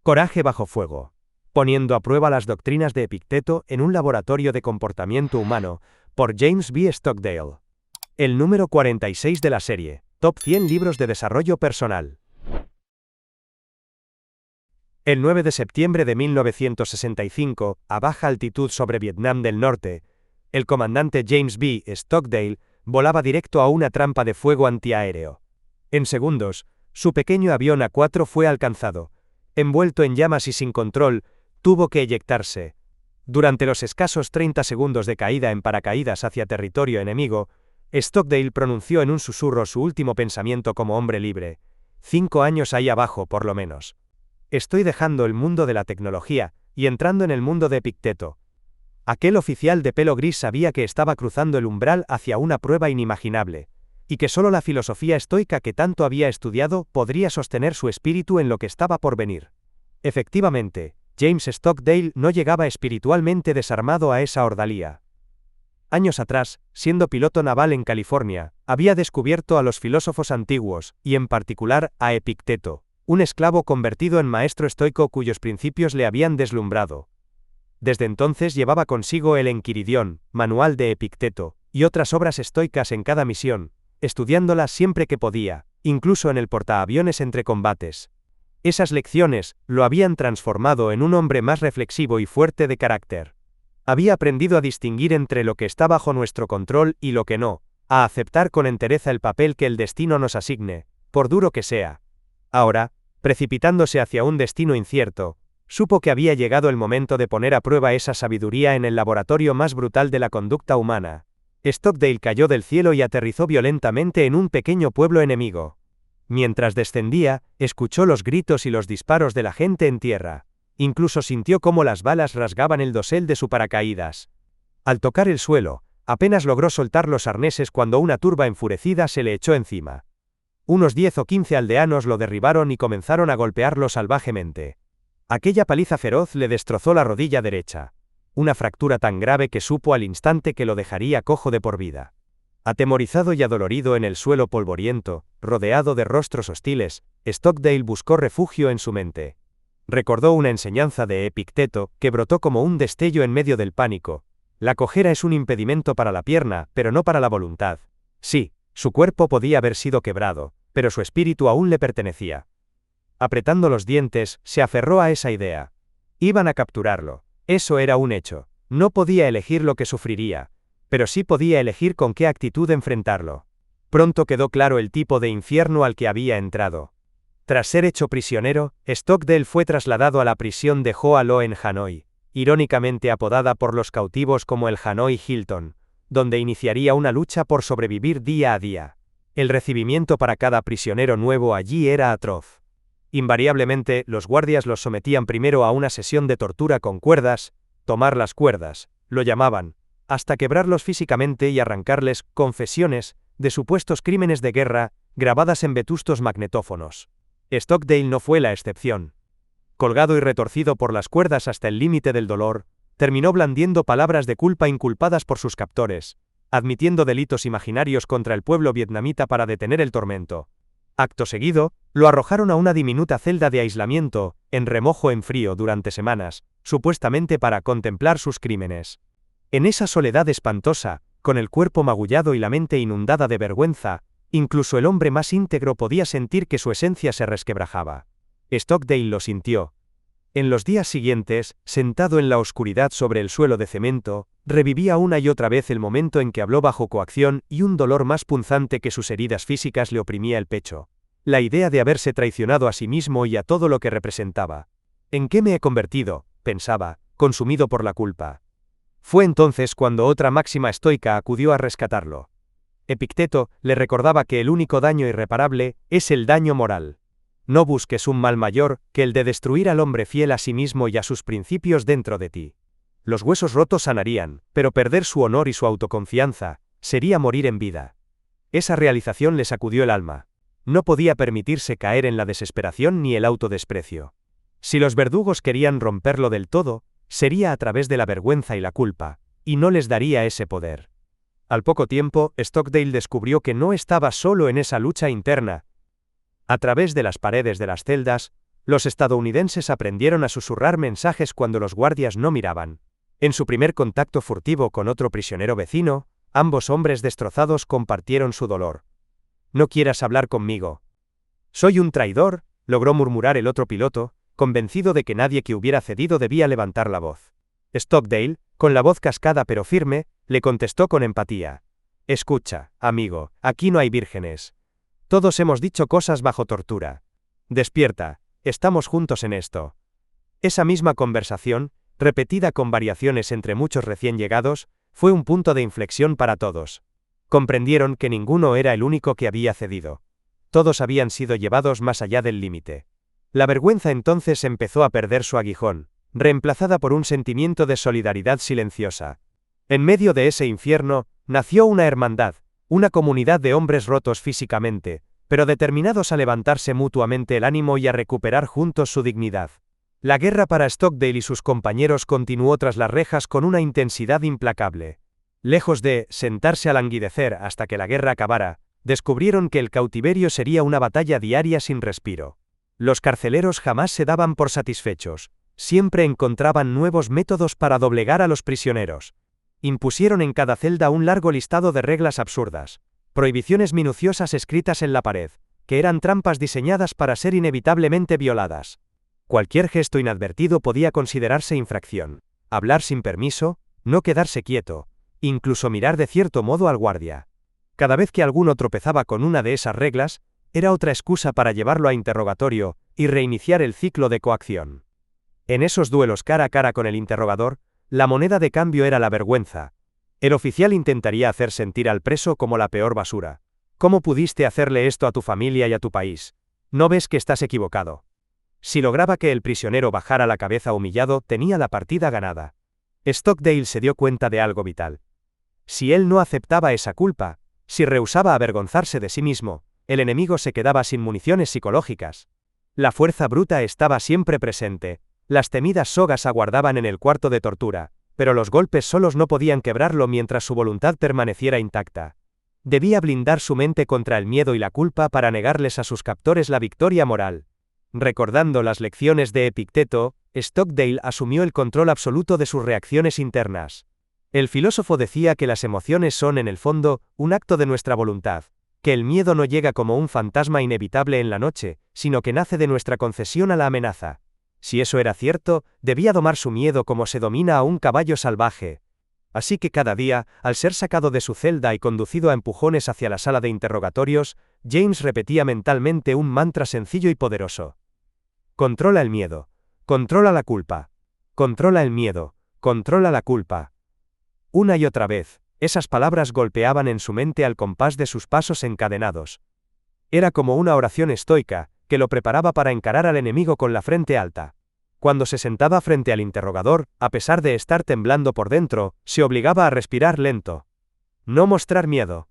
Coraje bajo fuego. Poniendo a prueba las doctrinas de Epicteto en un laboratorio de comportamiento humano, por James B. Stockdale. El número 46 de la serie, Top 100 libros de desarrollo personal. El 9 de septiembre de 1965, a baja altitud sobre Vietnam del Norte, el comandante James B. Stockdale volaba directo a una trampa de fuego antiaéreo. En segundos, su pequeño avión A4 fue alcanzado. Envuelto en llamas y sin control, tuvo que eyectarse. Durante los escasos 30 segundos de caída en paracaídas hacia territorio enemigo, Stockdale pronunció en un susurro su último pensamiento como hombre libre. 5 años ahí abajo, por lo menos. Estoy dejando el mundo de la tecnología y entrando en el mundo de Epicteto. Aquel oficial de pelo gris sabía que estaba cruzando el umbral hacia una prueba inimaginable, y que solo la filosofía estoica que tanto había estudiado podría sostener su espíritu en lo que estaba por venir. Efectivamente, James Stockdale no llegaba espiritualmente desarmado a esa ordalía. Años atrás, siendo piloto naval en California, había descubierto a los filósofos antiguos, y en particular a Epicteto, un esclavo convertido en maestro estoico cuyos principios le habían deslumbrado. Desde entonces llevaba consigo el Enquiridión, manual de Epicteto, y otras obras estoicas en cada misión, estudiándolas siempre que podía, incluso en el portaaviones entre combates. Esas lecciones lo habían transformado en un hombre más reflexivo y fuerte de carácter. Había aprendido a distinguir entre lo que está bajo nuestro control y lo que no, a aceptar con entereza el papel que el destino nos asigne, por duro que sea. Ahora, precipitándose hacia un destino incierto, supo que había llegado el momento de poner a prueba esa sabiduría en el laboratorio más brutal de la conducta humana. Stockdale cayó del cielo y aterrizó violentamente en un pequeño pueblo enemigo. Mientras descendía, escuchó los gritos y los disparos de la gente en tierra. Incluso sintió cómo las balas rasgaban el dosel de su paracaídas. Al tocar el suelo, apenas logró soltar los arneses cuando una turba enfurecida se le echó encima. Unos 10 o 15 aldeanos lo derribaron y comenzaron a golpearlo salvajemente. Aquella paliza feroz le destrozó la rodilla derecha. Una fractura tan grave que supo al instante que lo dejaría cojo de por vida. Atemorizado y adolorido en el suelo polvoriento, rodeado de rostros hostiles, Stockdale buscó refugio en su mente. Recordó una enseñanza de Epicteto, que brotó como un destello en medio del pánico. La cojera es un impedimento para la pierna, pero no para la voluntad. Sí, su cuerpo podía haber sido quebrado, pero su espíritu aún le pertenecía. Apretando los dientes, se aferró a esa idea. Iban a capturarlo. Eso era un hecho. No podía elegir lo que sufriría, pero sí podía elegir con qué actitud enfrentarlo. Pronto quedó claro el tipo de infierno al que había entrado. Tras ser hecho prisionero, Stockdale fue trasladado a la prisión de Hoa Lo en Hanoi, irónicamente apodada por los cautivos como el Hanoi Hilton, donde iniciaría una lucha por sobrevivir día a día. El recibimiento para cada prisionero nuevo allí era atroz. Invariablemente, los guardias los sometían primero a una sesión de tortura con cuerdas, tomar las cuerdas, lo llamaban, hasta quebrarlos físicamente y arrancarles confesiones de supuestos crímenes de guerra, grabadas en vetustos magnetófonos. Stockdale no fue la excepción. Colgado y retorcido por las cuerdas hasta el límite del dolor, terminó blandiendo palabras de culpa inculpadas por sus captores, admitiendo delitos imaginarios contra el pueblo vietnamita para detener el tormento. Acto seguido, lo arrojaron a una diminuta celda de aislamiento, en remojo en frío durante semanas, supuestamente para contemplar sus crímenes. En esa soledad espantosa, con el cuerpo magullado y la mente inundada de vergüenza, incluso el hombre más íntegro podía sentir que su esencia se resquebrajaba. Stockdale lo sintió. En los días siguientes, sentado en la oscuridad sobre el suelo de cemento, revivía una y otra vez el momento en que habló bajo coacción y un dolor más punzante que sus heridas físicas le oprimía el pecho. La idea de haberse traicionado a sí mismo y a todo lo que representaba. ¿En qué me he convertido?, pensaba, consumido por la culpa. Fue entonces cuando otra máxima estoica acudió a rescatarlo. Epicteto le recordaba que el único daño irreparable es el daño moral. No busques un mal mayor que el de destruir al hombre fiel a sí mismo y a sus principios dentro de ti. Los huesos rotos sanarían, pero perder su honor y su autoconfianza sería morir en vida. Esa realización le sacudió el alma. No podía permitirse caer en la desesperación ni el autodesprecio. Si los verdugos querían romperlo del todo, sería a través de la vergüenza y la culpa, y no les daría ese poder. Al poco tiempo, Stockdale descubrió que no estaba solo en esa lucha interna. A través de las paredes de las celdas, Los estadounidenses aprendieron a susurrar mensajes cuando los guardias no miraban. En su primer contacto furtivo con otro prisionero vecino, ambos hombres destrozados compartieron su dolor. «No quieras hablar conmigo. Soy un traidor», logró murmurar el otro piloto, convencido de que nadie que hubiera cedido debía levantar la voz. Stockdale, con la voz cascada pero firme, le contestó con empatía. «Escucha, amigo, aquí no hay vírgenes. Todos hemos dicho cosas bajo tortura. Despierta, estamos juntos en esto». Esa misma conversación, repetida con variaciones entre muchos recién llegados, fue un punto de inflexión para todos. Comprendieron que ninguno era el único que había cedido. Todos habían sido llevados más allá del límite. La vergüenza entonces empezó a perder su aguijón, reemplazada por un sentimiento de solidaridad silenciosa. En medio de ese infierno, nació una hermandad, una comunidad de hombres rotos físicamente, pero determinados a levantarse mutuamente el ánimo y a recuperar juntos su dignidad. La guerra para Stockdale y sus compañeros continuó tras las rejas con una intensidad implacable. Lejos de sentarse a languidecer hasta que la guerra acabara, descubrieron que el cautiverio sería una batalla diaria sin respiro. Los carceleros jamás se daban por satisfechos, siempre encontraban nuevos métodos para doblegar a los prisioneros. Impusieron en cada celda un largo listado de reglas absurdas, prohibiciones minuciosas escritas en la pared, que eran trampas diseñadas para ser inevitablemente violadas. Cualquier gesto inadvertido podía considerarse infracción. Hablar sin permiso, no quedarse quieto, incluso mirar de cierto modo al guardia. Cada vez que alguno tropezaba con una de esas reglas, era otra excusa para llevarlo a interrogatorio y reiniciar el ciclo de coacción. En esos duelos cara a cara con el interrogador, la moneda de cambio era la vergüenza. El oficial intentaría hacer sentir al preso como la peor basura. ¿Cómo pudiste hacerle esto a tu familia y a tu país? ¿No ves que estás equivocado? Si lograba que el prisionero bajara la cabeza humillado, tenía la partida ganada. Stockdale se dio cuenta de algo vital. Si él no aceptaba esa culpa, si rehusaba avergonzarse de sí mismo, el enemigo se quedaba sin municiones psicológicas. La fuerza bruta estaba siempre presente, las temidas sogas aguardaban en el cuarto de tortura, pero los golpes solos no podían quebrarlo mientras su voluntad permaneciera intacta. Debía blindar su mente contra el miedo y la culpa para negarles a sus captores la victoria moral. Recordando las lecciones de Epicteto, Stockdale asumió el control absoluto de sus reacciones internas. El filósofo decía que las emociones son en el fondo, un acto de nuestra voluntad, que el miedo no llega como un fantasma inevitable en la noche, sino que nace de nuestra concesión a la amenaza. Si eso era cierto, debía domar su miedo como se domina a un caballo salvaje. Así que cada día, al ser sacado de su celda y conducido a empujones hacia la sala de interrogatorios, James repetía mentalmente un mantra sencillo y poderoso. Controla el miedo. Controla la culpa. Controla el miedo. Controla la culpa. Una y otra vez, esas palabras golpeaban en su mente al compás de sus pasos encadenados. Era como una oración estoica, que lo preparaba para encarar al enemigo con la frente alta. Cuando se sentaba frente al interrogador, a pesar de estar temblando por dentro, se obligaba a respirar lento. No mostrar miedo.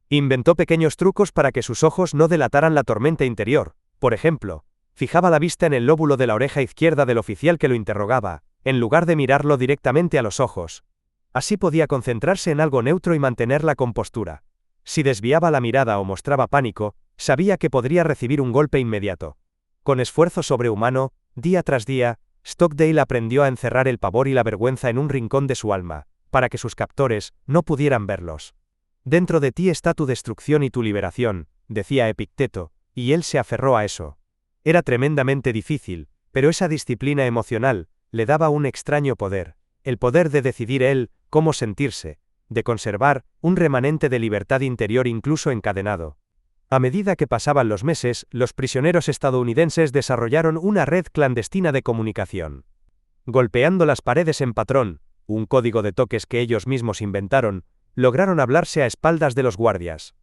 Inventó pequeños trucos para que sus ojos no delataran la tormenta interior. Por ejemplo, fijaba la vista en el lóbulo de la oreja izquierda del oficial que lo interrogaba, en lugar de mirarlo directamente a los ojos. Así podía concentrarse en algo neutro y mantener la compostura. Si desviaba la mirada o mostraba pánico, sabía que podría recibir un golpe inmediato. Con esfuerzo sobrehumano, día tras día, Stockdale aprendió a encerrar el pavor y la vergüenza en un rincón de su alma, para que sus captores no pudieran verlos. Dentro de ti está tu destrucción y tu liberación, decía Epicteto, y él se aferró a eso. Era tremendamente difícil, pero esa disciplina emocional le daba un extraño poder, el poder de decidir él cómo sentirse, de conservar un remanente de libertad interior incluso encadenado. A medida que pasaban los meses, los prisioneros estadounidenses desarrollaron una red clandestina de comunicación. Golpeando las paredes en patrón, un código de toques que ellos mismos inventaron, lograron hablarse a espaldas de los guardias.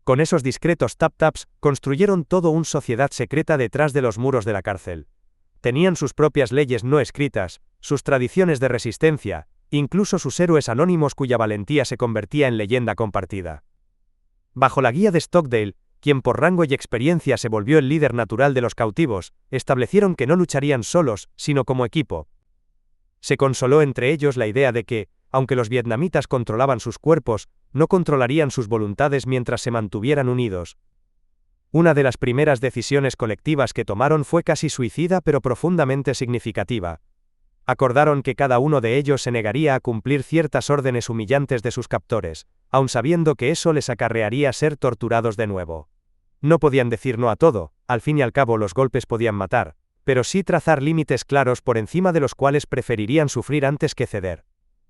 Con esos discretos tap-taps, construyeron todo una sociedad secreta detrás de los muros de la cárcel. Tenían sus propias leyes no escritas, sus tradiciones de resistencia, incluso sus héroes anónimos cuya valentía se convertía en leyenda compartida. Bajo la guía de Stockdale, quien por rango y experiencia se volvió el líder natural de los cautivos, establecieron que no lucharían solos, sino como equipo. Se consoló entre ellos la idea de que, aunque los vietnamitas controlaban sus cuerpos, no controlarían sus voluntades mientras se mantuvieran unidos. Una de las primeras decisiones colectivas que tomaron fue casi suicida pero profundamente significativa. Acordaron que cada uno de ellos se negaría a cumplir ciertas órdenes humillantes de sus captores, aun sabiendo que eso les acarrearía ser torturados de nuevo. No podían decir no a todo, al fin y al cabo los golpes podían matar, pero sí trazar límites claros por encima de los cuales preferirían sufrir antes que ceder.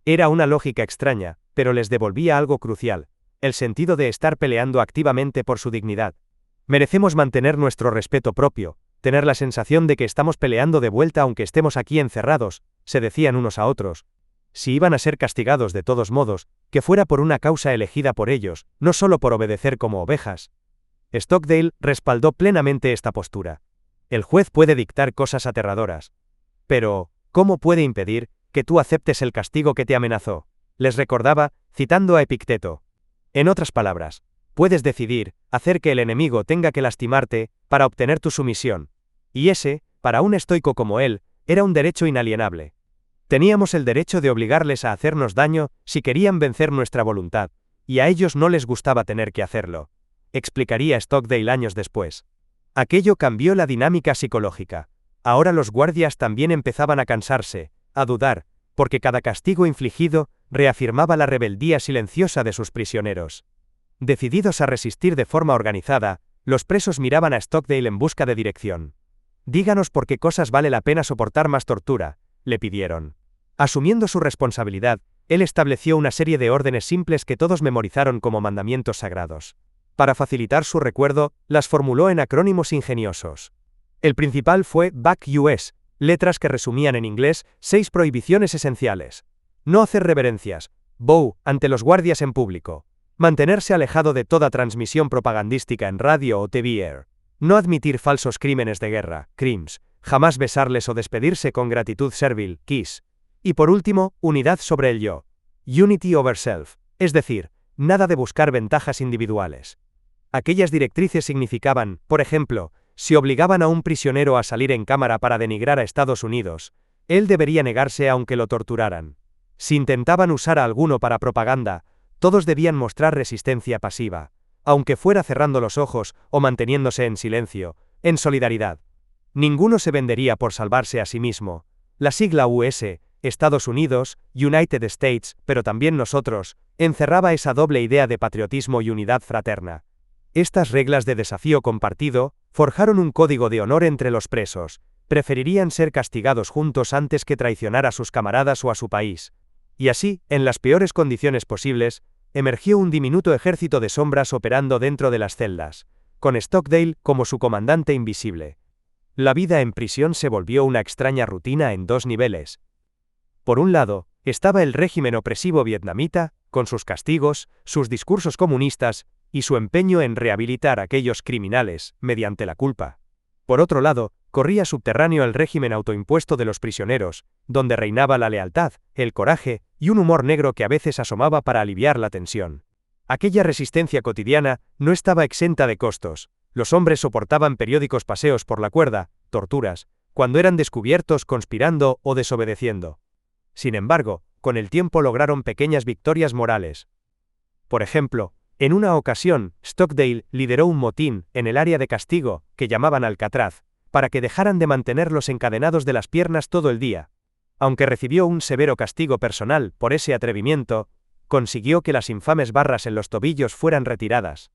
Era una lógica extraña, pero les devolvía algo crucial, el sentido de estar peleando activamente por su dignidad. Merecemos mantener nuestro respeto propio, tener la sensación de que estamos peleando de vuelta aunque estemos aquí encerrados, se decían unos a otros. Si iban a ser castigados de todos modos, que fuera por una causa elegida por ellos, no solo por obedecer como ovejas. Stockdale respaldó plenamente esta postura. El juez puede dictar cosas aterradoras. Pero, ¿cómo puede impedir que tú aceptes el castigo que te amenazó? Les recordaba, citando a Epicteto. En otras palabras, puedes decidir, hacer que el enemigo tenga que lastimarte, para obtener tu sumisión. Y ese, para un estoico como él, era un derecho inalienable. Teníamos el derecho de obligarles a hacernos daño, si querían vencer nuestra voluntad, y a ellos no les gustaba tener que hacerlo. Explicaría Stockdale años después. Aquello cambió la dinámica psicológica. Ahora los guardias también empezaban a cansarse, a dudar, porque cada castigo infligido reafirmaba la rebeldía silenciosa de sus prisioneros. Decididos a resistir de forma organizada, los presos miraban a Stockdale en busca de dirección. Díganos por qué cosas vale la pena soportar más tortura, le pidieron. Asumiendo su responsabilidad, él estableció una serie de órdenes simples que todos memorizaron como mandamientos sagrados. Para facilitar su recuerdo, las formuló en acrónimos ingeniosos. El principal fue Back US, letras que resumían en inglés 6 prohibiciones esenciales. No hacer reverencias, bow, ante los guardias en público. Mantenerse alejado de toda transmisión propagandística en radio o TV. No admitir falsos crímenes de guerra, crimes. Jamás besarles o despedirse con gratitud servil, kiss. Y por último, unidad sobre el yo. Unity over self, es decir, nada de buscar ventajas individuales. Aquellas directrices significaban, por ejemplo, si obligaban a un prisionero a salir en cámara para denigrar a Estados Unidos, él debería negarse aunque lo torturaran. Si intentaban usar a alguno para propaganda, todos debían mostrar resistencia pasiva, aunque fuera cerrando los ojos o manteniéndose en silencio, en solidaridad. Ninguno se vendería por salvarse a sí mismo. La sigla US, Estados Unidos, United States, pero también nosotros, encerraba esa doble idea de patriotismo y unidad fraterna. Estas reglas de desafío compartido forjaron un código de honor entre los presos. Preferirían ser castigados juntos antes que traicionar a sus camaradas o a su país. Y así, en las peores condiciones posibles, emergió un diminuto ejército de sombras operando dentro de las celdas, con Stockdale como su comandante invisible. La vida en prisión se volvió una extraña rutina en 2 niveles. Por un lado, estaba el régimen opresivo vietnamita, con sus castigos, sus discursos comunistas, y su empeño en rehabilitar a aquellos criminales, mediante la culpa. Por otro lado, corría subterráneo el régimen autoimpuesto de los prisioneros, donde reinaba la lealtad, el coraje, y un humor negro que a veces asomaba para aliviar la tensión. Aquella resistencia cotidiana no estaba exenta de costos. Los hombres soportaban periódicos paseos por la cuerda, torturas, cuando eran descubiertos conspirando o desobedeciendo. Sin embargo, con el tiempo lograron pequeñas victorias morales. Por ejemplo, en una ocasión, Stockdale lideró un motín en el área de castigo, que llamaban Alcatraz, para que dejaran de mantenerlos encadenados de las piernas todo el día. Aunque recibió un severo castigo personal por ese atrevimiento, consiguió que las infames barras en los tobillos fueran retiradas.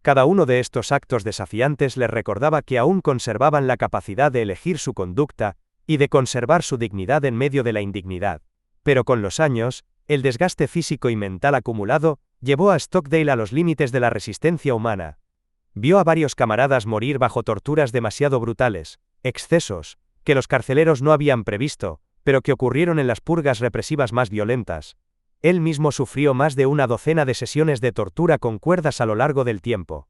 Cada uno de estos actos desafiantes les recordaba que aún conservaban la capacidad de elegir su conducta y de conservar su dignidad en medio de la indignidad. Pero con los años, el desgaste físico y mental acumulado llevó a Stockdale a los límites de la resistencia humana. Vio a varios camaradas morir bajo torturas demasiado brutales, excesos, que los carceleros no habían previsto, pero que ocurrieron en las purgas represivas más violentas. Él mismo sufrió más de una docena de sesiones de tortura con cuerdas a lo largo del tiempo.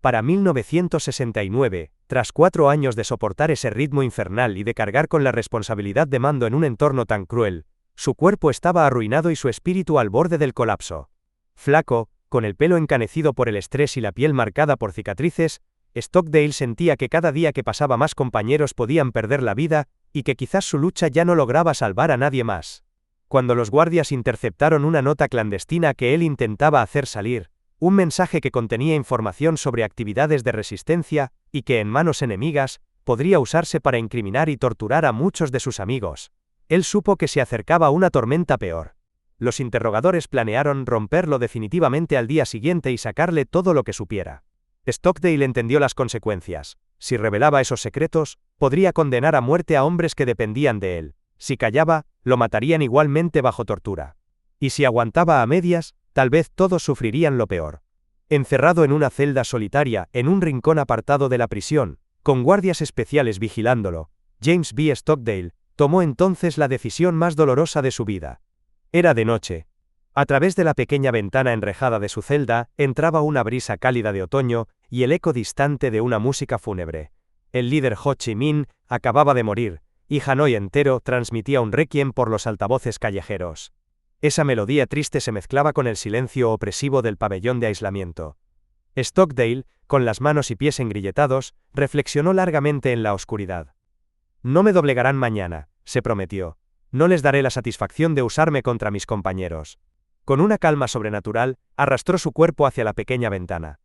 Para 1969, tras 4 años de soportar ese ritmo infernal y de cargar con la responsabilidad de mando en un entorno tan cruel, su cuerpo estaba arruinado y su espíritu al borde del colapso. Flaco, con el pelo encanecido por el estrés y la piel marcada por cicatrices, Stockdale sentía que cada día que pasaba más compañeros podían perder la vida, y que quizás su lucha ya no lograba salvar a nadie más. Cuando los guardias interceptaron una nota clandestina que él intentaba hacer salir, un mensaje que contenía información sobre actividades de resistencia, y que en manos enemigas, podría usarse para incriminar y torturar a muchos de sus amigos. Él supo que se acercaba una tormenta peor. Los interrogadores planearon romperlo definitivamente al día siguiente y sacarle todo lo que supiera. Stockdale entendió las consecuencias. Si revelaba esos secretos, podría condenar a muerte a hombres que dependían de él. Si callaba, lo matarían igualmente bajo tortura. Y si aguantaba a medias, tal vez todos sufrirían lo peor. Encerrado en una celda solitaria, en un rincón apartado de la prisión, con guardias especiales vigilándolo, James B. Stockdale tomó entonces la decisión más dolorosa de su vida. Era de noche. A través de la pequeña ventana enrejada de su celda, entraba una brisa cálida de otoño, y el eco distante de una música fúnebre. El líder Ho Chi Minh acababa de morir, y Hanoi entero transmitía un requiem por los altavoces callejeros. Esa melodía triste se mezclaba con el silencio opresivo del pabellón de aislamiento. Stockdale, con las manos y pies engrilletados, reflexionó largamente en la oscuridad. No me doblegarán mañana, se prometió. No les daré la satisfacción de usarme contra mis compañeros. Con una calma sobrenatural, arrastró su cuerpo hacia la pequeña ventana.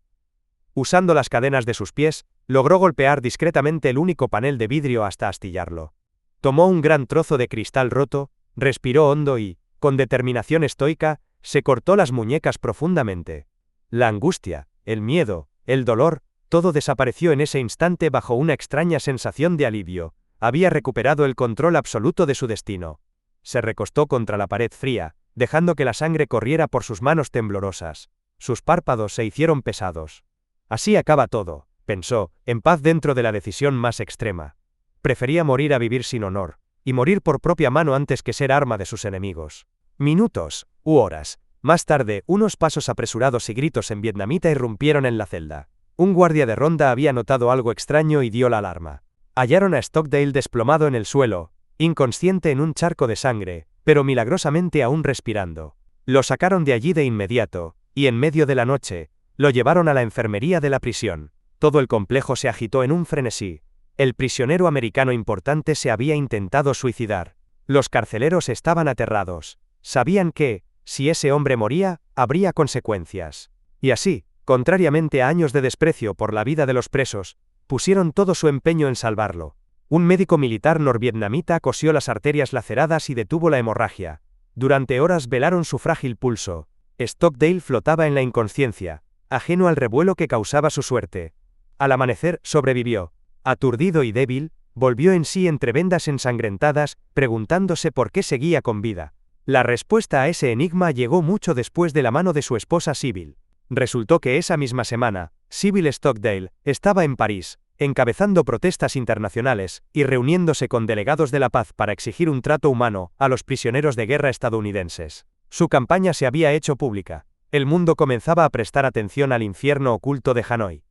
Usando las cadenas de sus pies, logró golpear discretamente el único panel de vidrio hasta astillarlo. Tomó un gran trozo de cristal roto, respiró hondo y, con determinación estoica, se cortó las muñecas profundamente. La angustia, el miedo, el dolor, todo desapareció en ese instante bajo una extraña sensación de alivio. Había recuperado el control absoluto de su destino. Se recostó contra la pared fría, dejando que la sangre corriera por sus manos temblorosas. Sus párpados se hicieron pesados. Así acaba todo, pensó, en paz dentro de la decisión más extrema. Prefería morir a vivir sin honor, y morir por propia mano antes que ser arma de sus enemigos. Minutos, u horas, más tarde, unos pasos apresurados y gritos en vietnamita irrumpieron en la celda. Un guardia de ronda había notado algo extraño y dio la alarma. Hallaron a Stockdale desplomado en el suelo, inconsciente en un charco de sangre, pero milagrosamente aún respirando. Lo sacaron de allí de inmediato, y en medio de la noche, lo llevaron a la enfermería de la prisión. Todo el complejo se agitó en un frenesí. El prisionero americano importante se había intentado suicidar. Los carceleros estaban aterrados. Sabían que, si ese hombre moría, habría consecuencias. Y así, contrariamente a años de desprecio por la vida de los presos, pusieron todo su empeño en salvarlo. Un médico militar norvietnamita cosió las arterias laceradas y detuvo la hemorragia. Durante horas velaron su frágil pulso. Stockdale flotaba en la inconsciencia, ajeno al revuelo que causaba su suerte. Al amanecer, sobrevivió. Aturdido y débil, volvió en sí entre vendas ensangrentadas, preguntándose por qué seguía con vida. La respuesta a ese enigma llegó mucho después de la mano de su esposa Sybil. Resultó que esa misma semana, Sybil Stockdale estaba en París, encabezando protestas internacionales, y reuniéndose con delegados de la paz para exigir un trato humano a los prisioneros de guerra estadounidenses. Su campaña se había hecho pública. El mundo comenzaba a prestar atención al infierno oculto de Hanoi.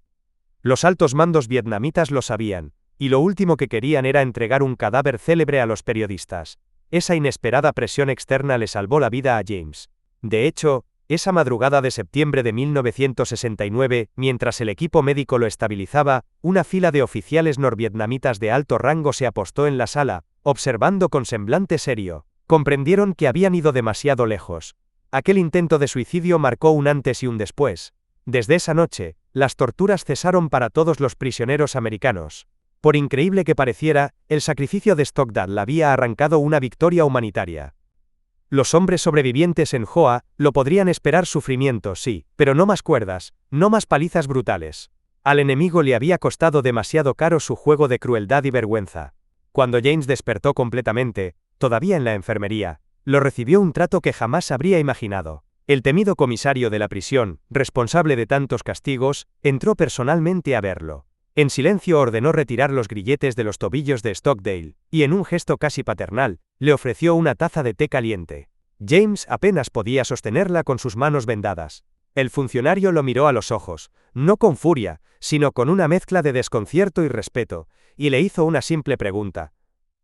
Los altos mandos vietnamitas lo sabían, y lo último que querían era entregar un cadáver célebre a los periodistas. Esa inesperada presión externa le salvó la vida a James. De hecho, esa madrugada de septiembre de 1969, mientras el equipo médico lo estabilizaba, una fila de oficiales norvietnamitas de alto rango se apostó en la sala, observando con semblante serio. Comprendieron que habían ido demasiado lejos. Aquel intento de suicidio marcó un antes y un después. Desde esa noche, las torturas cesaron para todos los prisioneros americanos. Por increíble que pareciera, el sacrificio de Stockdale había arrancado una victoria humanitaria. Los hombres sobrevivientes en Hoa lo podrían esperar sufrimiento, sí, pero no más cuerdas, no más palizas brutales. Al enemigo le había costado demasiado caro su juego de crueldad y vergüenza. Cuando James despertó completamente, todavía en la enfermería, lo recibió un trato que jamás habría imaginado. El temido comisario de la prisión, responsable de tantos castigos, entró personalmente a verlo. En silencio ordenó retirar los grilletes de los tobillos de Stockdale, y en un gesto casi paternal, le ofreció una taza de té caliente. James apenas podía sostenerla con sus manos vendadas. El funcionario lo miró a los ojos, no con furia, sino con una mezcla de desconcierto y respeto, y le hizo una simple pregunta.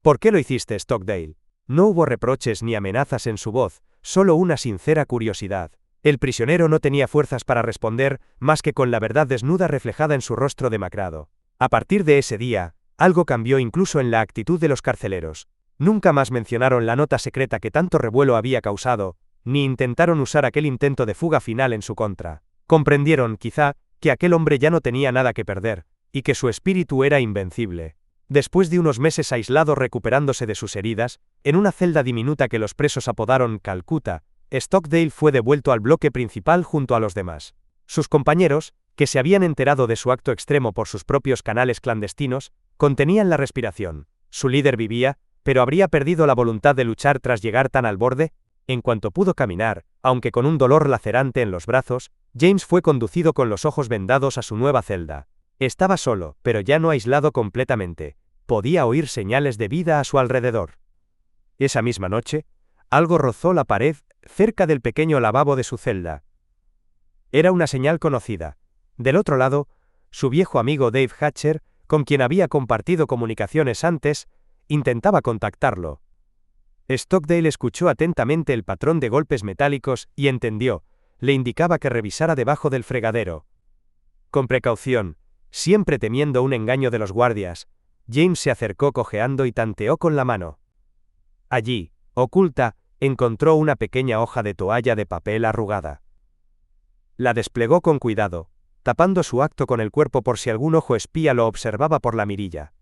¿Por qué lo hiciste, Stockdale? No hubo reproches ni amenazas en su voz, solo una sincera curiosidad. El prisionero no tenía fuerzas para responder, más que con la verdad desnuda reflejada en su rostro demacrado. A partir de ese día, algo cambió incluso en la actitud de los carceleros. Nunca más mencionaron la nota secreta que tanto revuelo había causado, ni intentaron usar aquel intento de fuga final en su contra. Comprendieron, quizá, que aquel hombre ya no tenía nada que perder, y que su espíritu era invencible. Después de unos meses aislado recuperándose de sus heridas, en una celda diminuta que los presos apodaron Calcuta, Stockdale fue devuelto al bloque principal junto a los demás. Sus compañeros, que se habían enterado de su acto extremo por sus propios canales clandestinos, contenían la respiración. Su líder vivía, pero habría perdido la voluntad de luchar tras llegar tan al borde. En cuanto pudo caminar, aunque con un dolor lacerante en los brazos, James fue conducido con los ojos vendados a su nueva celda. Estaba solo, pero ya no aislado completamente. Podía oír señales de vida a su alrededor. Esa misma noche, algo rozó la pared, cerca del pequeño lavabo de su celda. Era una señal conocida. Del otro lado, su viejo amigo Dave Hatcher, con quien había compartido comunicaciones antes, intentaba contactarlo. Stockdale escuchó atentamente el patrón de golpes metálicos y entendió. Le indicaba que revisara debajo del fregadero. Con precaución, siempre temiendo un engaño de los guardias, James se acercó cojeando y tanteó con la mano. Allí, oculta, encontró una pequeña hoja de toalla de papel arrugada. La desplegó con cuidado, tapando su acto con el cuerpo por si algún ojo espía lo observaba por la mirilla.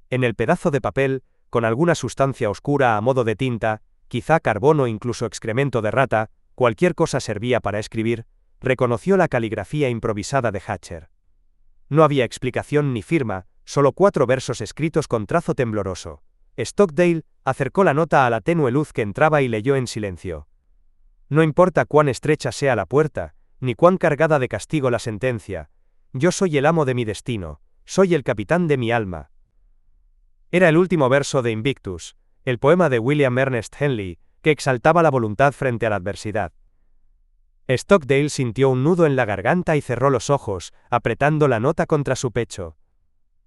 En el pedazo de papel, con alguna sustancia oscura a modo de tinta, quizá carbón o incluso excremento de rata, cualquier cosa servía para escribir, reconoció la caligrafía improvisada de Hatcher. No había explicación ni firma, solo 4 versos escritos con trazo tembloroso. Stockdale acercó la nota a la tenue luz que entraba y leyó en silencio. No importa cuán estrecha sea la puerta, ni cuán cargada de castigo la sentencia, yo soy el amo de mi destino, soy el capitán de mi alma. Era el último verso de Invictus, el poema de William Ernest Henley, que exaltaba la voluntad frente a la adversidad. Stockdale sintió un nudo en la garganta y cerró los ojos, apretando la nota contra su pecho.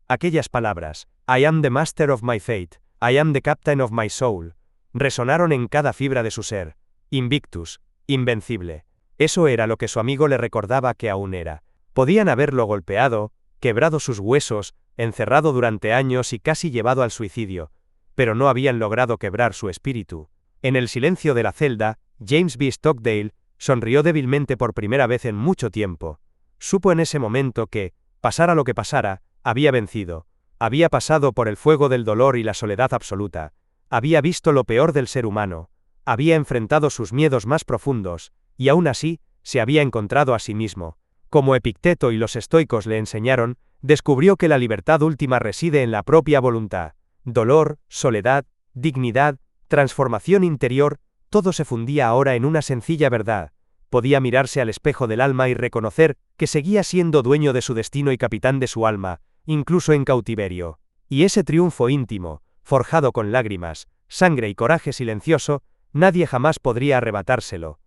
Aquellas palabras, I am the master of my fate, I am the captain of my soul, resonaron en cada fibra de su ser. Invictus, invencible. Eso era lo que su amigo le recordaba que aún era. Podían haberlo golpeado, quebrado sus huesos, encerrado durante años y casi llevado al suicidio, pero no habían logrado quebrar su espíritu. En el silencio de la celda, James B. Stockdale sonrió débilmente por primera vez en mucho tiempo. Supo en ese momento que, pasara lo que pasara, había vencido. Había pasado por el fuego del dolor y la soledad absoluta. Había visto lo peor del ser humano. Había enfrentado sus miedos más profundos, y aún así, se había encontrado a sí mismo. Como Epicteto y los estoicos le enseñaron, descubrió que la libertad última reside en la propia voluntad. Dolor, soledad, dignidad, transformación interior, todo se fundía ahora en una sencilla verdad. Podía mirarse al espejo del alma y reconocer que seguía siendo dueño de su destino y capitán de su alma, incluso en cautiverio. Y ese triunfo íntimo, forjado con lágrimas, sangre y coraje silencioso, nadie jamás podría arrebatárselo.